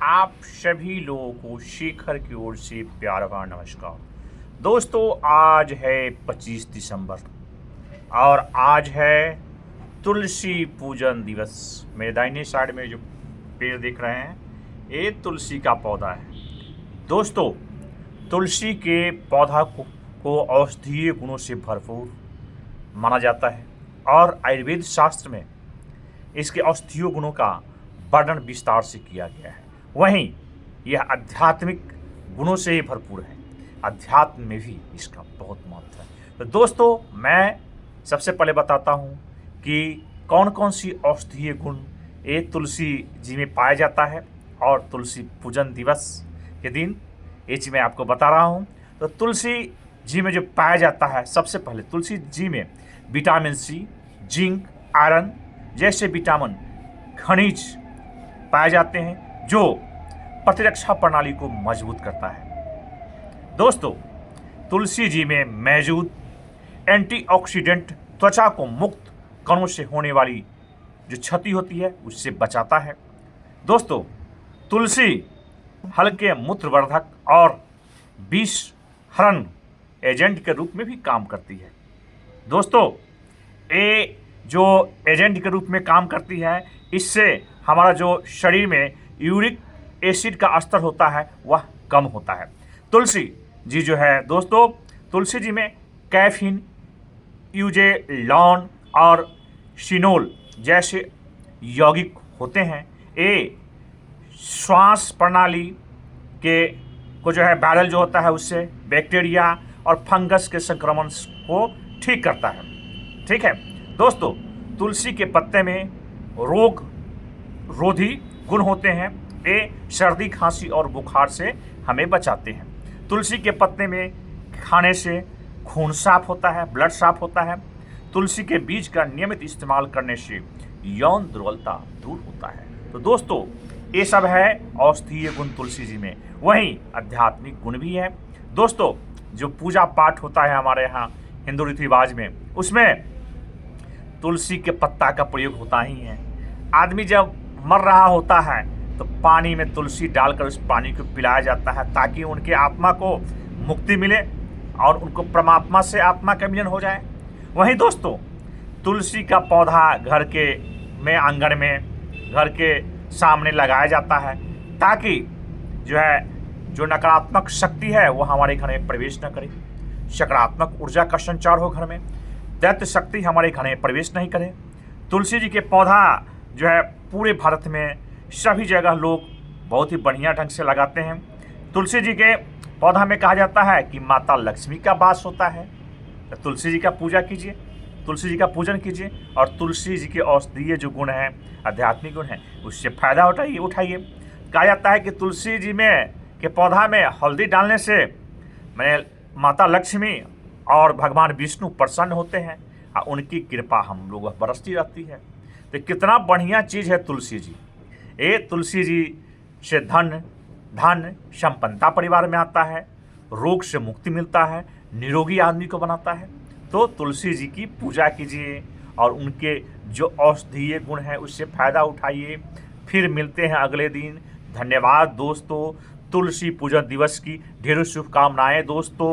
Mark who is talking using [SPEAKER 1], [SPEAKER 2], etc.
[SPEAKER 1] आप सभी लोगों को शेखर की ओर से प्यार भरा नमस्कार। दोस्तों, आज है 25 दिसंबर और आज है तुलसी पूजन दिवस। मेरे दाहिने साइड में जो पेड़ देख रहे हैं, ये तुलसी का पौधा है। दोस्तों, तुलसी के पौधा को औषधीय गुणों से भरपूर माना जाता है और आयुर्वेद शास्त्र में इसके औषधीय गुणों का वर्णन विस्तार से किया गया है। वहीं यह आध्यात्मिक गुणों से ही भरपूर है। अध्यात्म में भी इसका बहुत महत्व है। तो दोस्तों, मैं सबसे पहले बताता हूँ कि कौन कौन सी औषधीय गुण ये तुलसी जी में पाया जाता है और तुलसी पूजन दिवस के दिन ये चीज़ मैं आपको बता रहा हूँ। तो तुलसी जी में जो पाया जाता है, सबसे पहले तुलसी जी में विटामिन सी, जिंक, आयरन जैसे विटामिन खनिज पाए जाते हैं जो प्रतिरक्षा प्रणाली को मजबूत करता है। दोस्तों, तुलसी जी में मौजूद एंटीऑक्सीडेंट त्वचा को मुक्त कणों से होने वाली जो क्षति होती है उससे बचाता है। दोस्तों, तुलसी हल्के मूत्रवर्धक और विष हरण एजेंट के रूप में भी काम करती है। दोस्तों, ये जो एजेंट के रूप में काम करती है, इससे हमारा जो शरीर में यूरिक एसिड का स्तर होता है वह कम होता है। तुलसी जी जो है दोस्तों, तुलसी जी में कैफीन, यूजेलॉन और सिनोल जैसे यौगिक होते हैं। ये श्वास प्रणाली के को जो है वायरल जो होता है उससे बैक्टीरिया और फंगस के संक्रमण को ठीक करता है। ठीक है दोस्तों, तुलसी के पत्ते में रोग रोधी गुण होते हैं। ये सर्दी, खांसी और बुखार से हमें बचाते हैं। तुलसी के पत्ते में खाने से खून साफ होता है, ब्लड साफ होता है। तुलसी के बीज का नियमित इस्तेमाल करने से यौन दुर्बलता दूर होता है। तो दोस्तों, ये सब है औषधीय गुण तुलसी जी में। वहीं आध्यात्मिक गुण भी है। दोस्तों, जो पूजा पाठ होता है हमारे यहाँ हिंदू रीति रिवाज में, उसमें तुलसी के पत्ता का प्रयोग होता ही है। आदमी जब मर रहा होता है तो पानी में तुलसी डालकर उस पानी को पिलाया जाता है ताकि उनके आत्मा को मुक्ति मिले और उनको परमात्मा से आत्मा का मिलन हो जाए। वहीं दोस्तों, तुलसी का पौधा घर के में आंगन में, घर के सामने लगाया जाता है ताकि जो नकारात्मक शक्ति है वो हमारे घर में प्रवेश न करे, सकारात्मक ऊर्जा का संचार हो घर में, दैत्य शक्ति हमारे घर में प्रवेश नहीं करे। तुलसी जी के पौधा जो है पूरे भारत में सभी जगह लोग बहुत ही बढ़िया ढंग से लगाते हैं। तुलसी जी के पौधा में कहा जाता है कि माता लक्ष्मी का वास होता है। तो तुलसी जी का पूजा कीजिए, तुलसी जी का पूजन कीजिए और तुलसी जी के औषधीय जो गुण हैं, आध्यात्मिक गुण हैं, उससे फायदा उठाइए। कहा जाता है कि तुलसी जी में के पौधा में हल्दी डालने से माता लक्ष्मी और भगवान विष्णु प्रसन्न होते हैं और उनकी कृपा हम लोगों पर बरसती रहती है। तो कितना बढ़िया चीज़ है तुलसी जी। ये तुलसी जी से धन संपन्नता परिवार में आता है, रोग से मुक्ति मिलता है, निरोगी आदमी को बनाता है। तो तुलसी जी की पूजा कीजिए और उनके जो औषधीय गुण हैं उससे फायदा उठाइए। फिर मिलते हैं अगले दिन। धन्यवाद दोस्तों। तुलसी पूजन दिवस की ढेरों शुभकामनाएं दोस्तों।